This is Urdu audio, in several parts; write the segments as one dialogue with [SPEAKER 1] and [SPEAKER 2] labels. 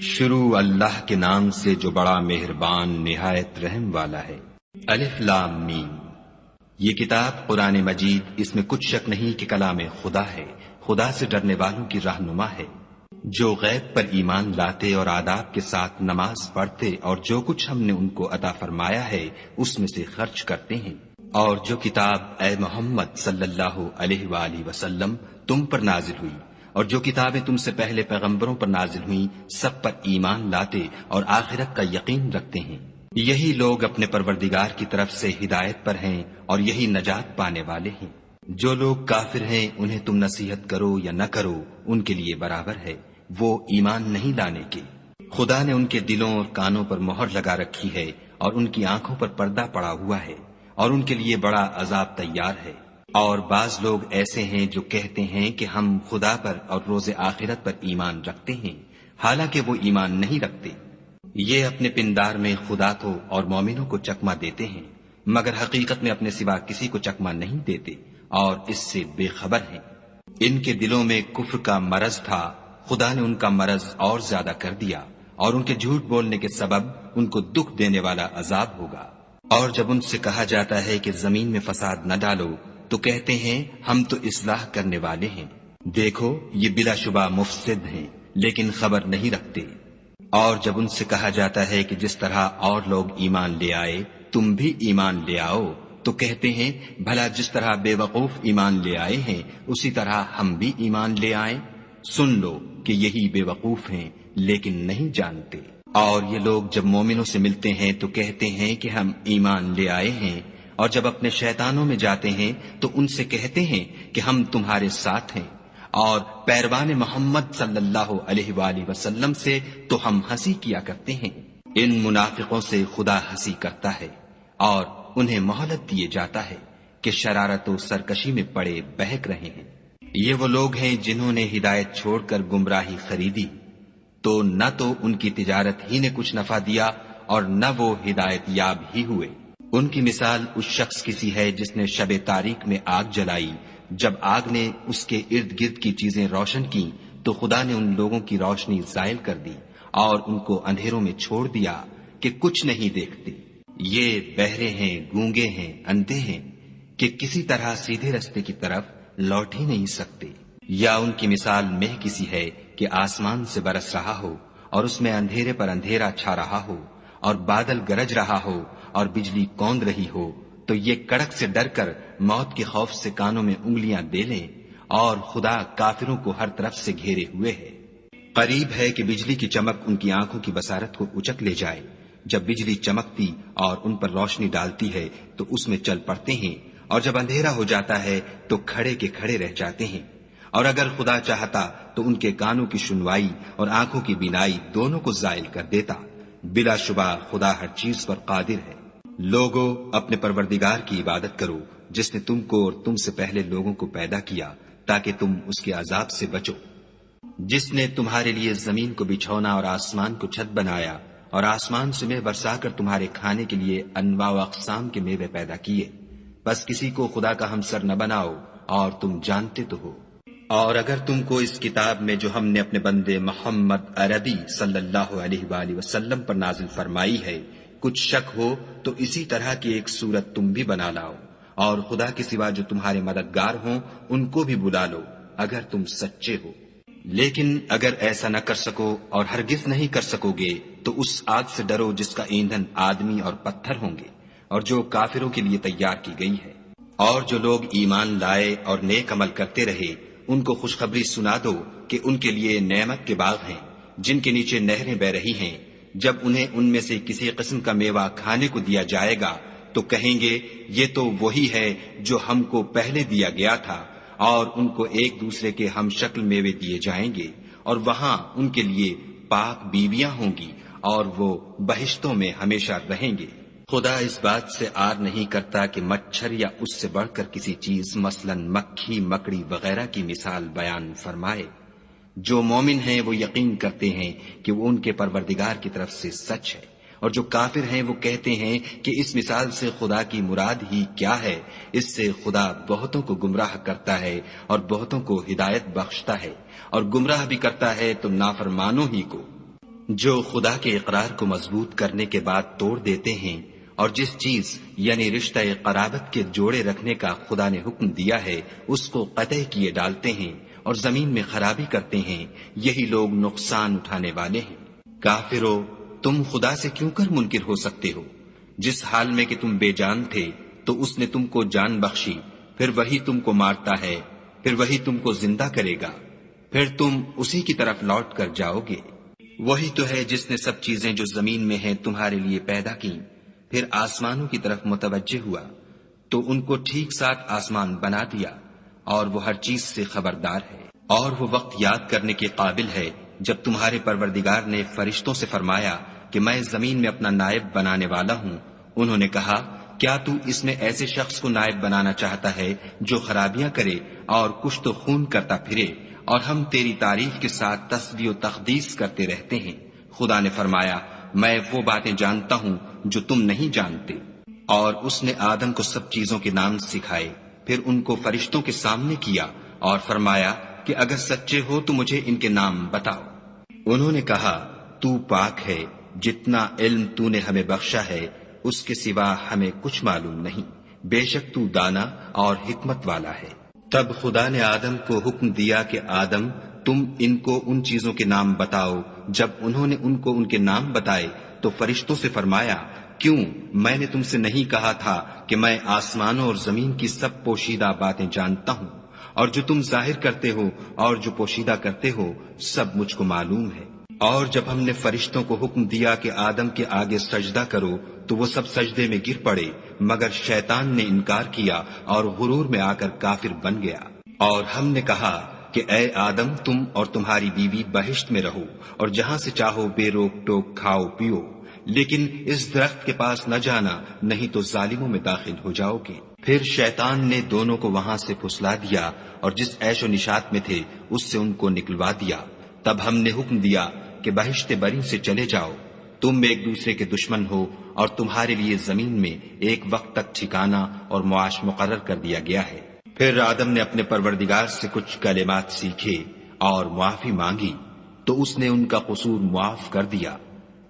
[SPEAKER 1] شروع اللہ کے نام سے جو بڑا مہربان نہایت رحم والا ہے۔ الف لام میم۔ یہ کتاب قرآن مجید، اس میں کچھ شک نہیں کہ کلام خدا ہے، خدا سے ڈرنے والوں کی رہنما ہے، جو غیب پر ایمان لاتے اور آداب کے ساتھ نماز پڑھتے اور جو کچھ ہم نے ان کو عطا فرمایا ہے اس میں سے خرچ کرتے ہیں، اور جو کتاب اے محمد صلی اللہ علیہ وآلہ وسلم تم پر نازل ہوئی اور جو کتابیں تم سے پہلے پیغمبروں پر نازل ہوئیں سب پر ایمان لاتے اور آخرت کا یقین رکھتے ہیں، یہی لوگ اپنے پروردگار کی طرف سے ہدایت پر ہیں اور یہی نجات پانے والے ہیں۔ جو لوگ کافر ہیں انہیں تم نصیحت کرو یا نہ کرو ان کے لیے برابر ہے، وہ ایمان نہیں لانے کے۔ خدا نے ان کے دلوں اور کانوں پر مہر لگا رکھی ہے اور ان کی آنکھوں پر پردہ پڑا ہوا ہے اور ان کے لیے بڑا عذاب تیار ہے۔ اور بعض لوگ ایسے ہیں جو کہتے ہیں کہ ہم خدا پر اور روز آخرت پر ایمان رکھتے ہیں، حالانکہ وہ ایمان نہیں رکھتے۔ یہ اپنے پندار میں خدا کو اور مومنوں کو چکمہ دیتے ہیں، مگر حقیقت میں اپنے سوا کسی کو چکمہ نہیں دیتے اور اس سے بے خبر ہیں۔ ان کے دلوں میں کفر کا مرض تھا، خدا نے ان کا مرض اور زیادہ کر دیا اور ان کے جھوٹ بولنے کے سبب ان کو دکھ دینے والا عذاب ہوگا۔ اور جب ان سے کہا جاتا ہے کہ زمین میں فساد نہ ڈالو تو کہتے ہیں ہم تو اصلاح کرنے والے ہیں، دیکھو یہ بلا شبہ مفسد ہیں لیکن خبر نہیں رکھتے۔ اور جب ان سے کہا جاتا ہے کہ جس طرح اور لوگ ایمان لے آئے تم بھی ایمان لے آؤ تو کہتے ہیں بھلا جس طرح بے وقوف ایمان لے آئے ہیں اسی طرح ہم بھی ایمان لے آئیں، سن لو کہ یہی بے وقوف ہیں لیکن نہیں جانتے۔ اور یہ لوگ جب مومنوں سے ملتے ہیں تو کہتے ہیں کہ ہم ایمان لے آئے ہیں، اور جب اپنے شیطانوں میں جاتے ہیں تو ان سے کہتے ہیں کہ ہم تمہارے ساتھ ہیں، اور پیروان محمد صلی اللہ علیہ وآلہ وسلم سے تو ہم ہنسی کیا کرتے ہیں۔ ان منافقوں سے خدا ہنسی کرتا ہے اور انہیں مہلت دیے جاتا ہے کہ شرارت و سرکشی میں پڑے بہک رہے ہیں۔ یہ وہ لوگ ہیں جنہوں نے ہدایت چھوڑ کر گمراہی خریدی، تو نہ تو ان کی تجارت ہی نے کچھ نفع دیا اور نہ وہ ہدایت یاب ہی ہوئے۔ ان کی مثال اس شخص کی سی ہے جس نے شب تاریک میں آگ جلائی، جب آگ نے اس کے ارد گرد کی چیزیں روشن کی تو خدا نے ان لوگوں کی روشنی زائل کر دی اور ان کو اندھیروں میں چھوڑ دیا کہ کچھ نہیں دیکھتے۔ یہ بہرے ہیں، گونگے ہیں، اندھے ہیں کہ کسی طرح سیدھے رستے کی طرف لوٹ ہی نہیں سکتے۔ یا ان کی مثال مہ کسی ہے کہ آسمان سے برس رہا ہو اور اس میں اندھیرے پر اندھیرا چھا رہا ہو اور بادل گرج رہا ہو اور بجلی کوند رہی ہو، تو یہ کڑک سے ڈر کر موت کے خوف سے کانوں میں انگلیاں دے لیں، اور خدا کافروں کو ہر طرف سے گھیرے ہوئے ہے۔ قریب ہے کہ بجلی کی چمک ان کی آنکھوں کی بصارت کو اچک لے جائے۔ جب بجلی چمکتی اور ان پر روشنی ڈالتی ہے تو اس میں چل پڑتے ہیں، اور جب اندھیرا ہو جاتا ہے تو کھڑے کے کھڑے رہ جاتے ہیں۔ اور اگر خدا چاہتا تو ان کے کانوں کی سنوائی اور آنکھوں کی بینائی دونوں کو زائل کر دیتا، بلا شبہ خدا ہر چیز پر قادر ہے۔ لوگو اپنے پروردگار کی عبادت کرو جس نے تم کو اور تم سے پہلے لوگوں کو پیدا کیا تاکہ تم اس کے عذاب سے بچو، جس نے تمہارے لیے زمین کو بچھونا اور آسمان کو چھت بنایا اور آسمان سے مے برسا کر تمہارے کھانے کے لیے انواع و اقسام کے میوے پیدا کیے، بس کسی کو خدا کا ہمسر نہ بناؤ اور تم جانتے تو ہو۔ اور اگر تم کو اس کتاب میں جو ہم نے اپنے بندے محمد عربی صلی اللہ علیہ وآلہ وسلم پر نازل فرمائی ہے کچھ شک ہو تو اسی طرح کی ایک صورت تم بھی بنا لاؤ، اور خدا کے سوا جو تمہارے مددگار ہوں ان کو بھی بلا لو اگر تم سچے ہو۔ لیکن اگر ایسا نہ کر سکو اور ہرگز نہیں کر سکو گے تو اس آگ سے ڈرو جس کا ایندھن آدمی اور پتھر ہوں گے اور جو کافروں کے لیے تیار کی گئی ہے۔ اور جو لوگ ایمان لائے اور نیک عمل کرتے رہے ان کو خوشخبری سنا دو کہ ان کے لیے نعمت کے باغ ہیں جن کے نیچے نہریں بہ رہی ہیں، جب انہیں ان میں سے کسی قسم کا میوہ کھانے کو دیا جائے گا تو کہیں گے یہ تو وہی ہے جو ہم کو پہلے دیا گیا تھا، اور ان کو ایک دوسرے کے ہم شکل میوے دیے جائیں گے، اور وہاں ان کے لیے پاک بیویاں ہوں گی اور وہ بہشتوں میں ہمیشہ رہیں گے۔ خدا اس بات سے آر نہیں کرتا کہ مچھر یا اس سے بڑھ کر کسی چیز مثلا مکھی مکڑی وغیرہ کی مثال بیان فرمائے۔ جو مومن ہیں وہ یقین کرتے ہیں کہ وہ ان کے پروردگار کی طرف سے سچ ہے، اور جو کافر ہیں وہ کہتے ہیں کہ اس مثال سے خدا کی مراد ہی کیا ہے۔ اس سے خدا بہتوں کو گمراہ کرتا ہے اور بہتوں کو ہدایت بخشتا ہے، اور گمراہ بھی کرتا ہے تو نافرمانوں ہی کو۔ جو خدا کے اقرار کو مضبوط کرنے کے بعد توڑ دیتے ہیں اور جس چیز یعنی رشتہ قرابت کے جوڑے رکھنے کا خدا نے حکم دیا ہے اس کو قطع کیے ڈالتے ہیں اور زمین میں خرابی کرتے ہیں، یہی لوگ نقصان اٹھانے والے ہیں۔ کافرو، تم خدا سے کیوں کر منکر ہو سکتے ہو؟ جس حال میں کہ تم بے جان تھے تو اس نے تم کو جان بخشی، پھر وہی تم کو مارتا ہے، پھر وہی تم کو زندہ کرے گا، پھر تم اسی کی طرف لوٹ کر جاؤ گے۔ وہی تو ہے جس نے سب چیزیں جو زمین میں ہیں تمہارے لیے پیدا کی، پھر آسمانوں کی طرف متوجہ ہوا تو ان کو ٹھیک ساتھ آسمان بنا دیا، اور وہ ہر چیز سے خبردار ہے۔ اور وہ وقت یاد کرنے کے قابل ہے جب تمہارے پروردگار نے فرشتوں سے فرمایا کہ میں زمین میں اپنا نائب بنانے والا ہوں۔ انہوں نے کہا، کیا تو اس میں ایسے شخص کو نائب بنانا چاہتا ہے جو خرابیاں کرے اور کشت و خون کرتا پھرے، اور ہم تیری تعریف کے ساتھ تسبیح و تقدیس کرتے رہتے ہیں؟ خدا نے فرمایا، میں وہ باتیں جانتا ہوں جو تم نہیں جانتے۔ اور اس نے آدم کو سب چیزوں کے نام سکھائے، پھر ان کو فرشتوں کے سامنے کیا اور فرمایا کہ اگر سچے ہو تو مجھے ان کے نام بتاؤ۔ انہوں نے کہا، تو پاک ہے، جتنا علم تو نے ہمیں بخشا ہے اس کے سوا ہمیں کچھ معلوم نہیں، بے شک تو دانا اور حکمت والا ہے۔ تب خدا نے آدم کو حکم دیا کہ آدم، تم ان کو ان چیزوں کے نام بتاؤ۔ جب انہوں نے ان کو ان کے نام بتائے تو فرشتوں سے فرمایا، کیوں میں نے تم سے نہیں کہا تھا کہ میں آسمانوں اور زمین کی سب پوشیدہ باتیں جانتا ہوں، اور جو تم ظاہر کرتے ہو اور جو پوشیدہ کرتے ہو سب مجھ کو معلوم ہے۔ اور جب ہم نے فرشتوں کو حکم دیا کہ آدم کے آگے سجدہ کرو تو وہ سب سجدے میں گر پڑے، مگر شیطان نے انکار کیا اور غرور میں آ کر کافر بن گیا۔ اور ہم نے کہا کہ اے آدم، تم اور تمہاری بیوی بہشت میں رہو اور جہاں سے چاہو بے روک ٹوک کھاؤ پیو، لیکن اس درخت کے پاس نہ جانا، نہیں تو ظالموں میں داخل ہو جاؤ گے۔ پھر شیطان نے دونوں کو وہاں سے پھسلا دیا اور جس عیش و نشاط میں تھے اس سے ان کو نکلوا دیا۔ تب ہم نے حکم دیا کہ بہشت بری سے چلے جاؤ، تم ایک دوسرے کے دشمن ہو، اور تمہارے لیے زمین میں ایک وقت تک ٹھکانہ اور معاش مقرر کر دیا گیا ہے۔ پھر آدم نے اپنے پروردگار سے کچھ کلمات سیکھے اور معافی مانگی تو اس نے ان کا قصور معاف کر دیا،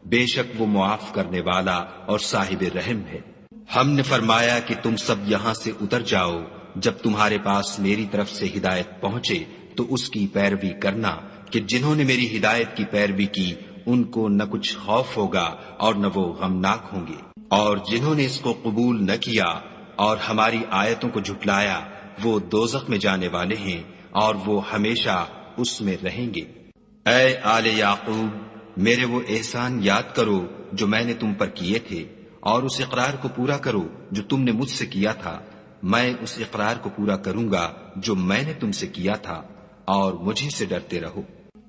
[SPEAKER 1] بے شک وہ معاف کرنے والا اور صاحب رحم ہے۔ ہم نے فرمایا کہ تم سب یہاں سے اتر جاؤ، جب تمہارے پاس میری طرف سے ہدایت پہنچے تو اس کی پیروی کرنا، کہ جنہوں نے میری ہدایت کی پیروی کی ان کو نہ کچھ خوف ہوگا اور نہ وہ غمناک ہوں گے، اور جنہوں نے اس کو قبول نہ کیا اور ہماری آیتوں کو جھٹلایا وہ دوزخ میں جانے والے ہیں اور وہ ہمیشہ اس میں رہیں گے۔ اے آل یعقوب، میرے وہ احسان یاد کرو جو میں نے تم پر کیے تھے، اور اس اقرار کو پورا کرو جو تم نے مجھ سے کیا تھا۔ میں اس اقرار کو پورا کروں گا جو میں نے تم سے کیا تھا، اور مجھے سے ڈرتے رہو۔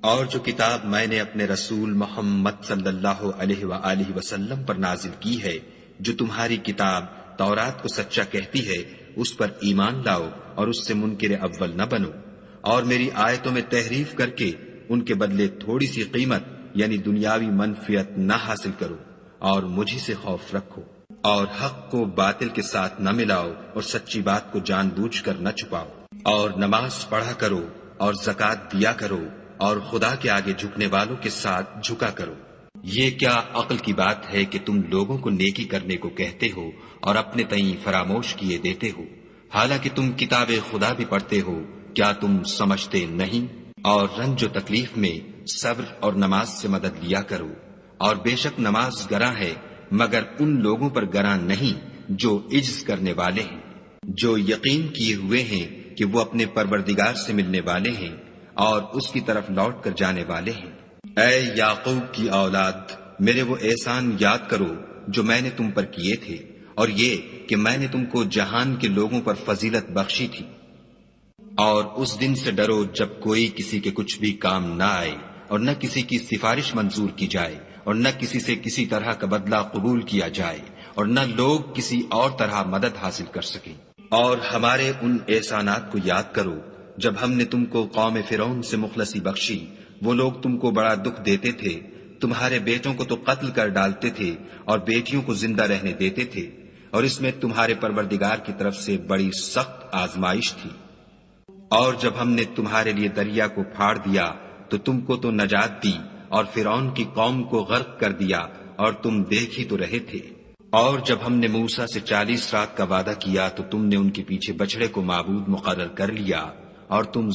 [SPEAKER 1] اور جو کتاب میں نے اپنے رسول محمد صلی اللہ علیہ وآلہ وسلم پر نازل کی ہے، جو تمہاری کتاب تورات کو سچا کہتی ہے، اس پر ایمان لاؤ اور اس سے منکر اول نہ بنو، اور میری آیتوں میں تحریف کر کے ان کے بدلے تھوڑی سی قیمت یعنی دنیاوی منفعت نہ حاصل کرو، اور مجھے سے خوف رکھو، اور حق کو باطل کے ساتھ نہ ملاؤ اور سچی بات کو جان بوجھ کر نہ چھپاؤ، اور نماز پڑھا کرو اور زکوٰۃ دیا کرو، اور خدا کے آگے جھکنے والوں کے ساتھ جھکا کرو۔ یہ کیا عقل کی بات ہے کہ تم لوگوں کو نیکی کرنے کو کہتے ہو اور اپنے تئیں فراموش کیے دیتے ہو، حالانکہ تم کتاب خدا بھی پڑھتے ہو؟ کیا تم سمجھتے نہیں؟ اور رنج و تکلیف میں صبر اور نماز سے مدد لیا کرو، اور بے شک نماز گراں ہے، مگر ان لوگوں پر گراں نہیں جو عجز کرنے والے ہیں، جو یقین کیے ہوئے ہیں کہ وہ اپنے پروردگار سے ملنے والے ہیں اور اس کی طرف لوٹ کر جانے والے ہیں۔ اے یعقوب کی اولاد، میرے وہ احسان یاد کرو جو میں نے تم پر کیے تھے، اور یہ کہ میں نے تم کو جہان کے لوگوں پر فضیلت بخشی تھی۔ اور اس دن سے ڈرو جب کوئی کسی کے کچھ بھی کام نہ آئے، اور نہ کسی کی سفارش منظور کی جائے، اور نہ کسی سے کسی طرح کا بدلہ قبول کیا جائے، اور نہ لوگ کسی اور طرح مدد حاصل کر سکیں۔ اور ہمارے ان احسانات کو یاد کرو جب ہم نے تم کو قوم فرعون سے مخلصی بخشی، وہ لوگ تم کو بڑا دکھ دیتے تھے، تمہارے بیٹوں کو تو قتل کر ڈالتے تھے اور بیٹیوں کو زندہ رہنے دیتے تھے، اور اس میں تمہارے پروردگار کی طرف سے بڑی سخت آزمائش تھی۔ اور جب ہم نے تمہارے لیے دریا کو پھاڑ دیا تو تم کو تو نجات دی، اور فرعون کی قوم کو غرق کر دیا اور تم دیکھ ہی تو رہے تھے۔ اور جب ہم نے موسیٰ سے 40 رات کا وعدہ کیا تو تم نے ان کے پیچھے بچڑے کو معبود مقرر کر لیا اور تم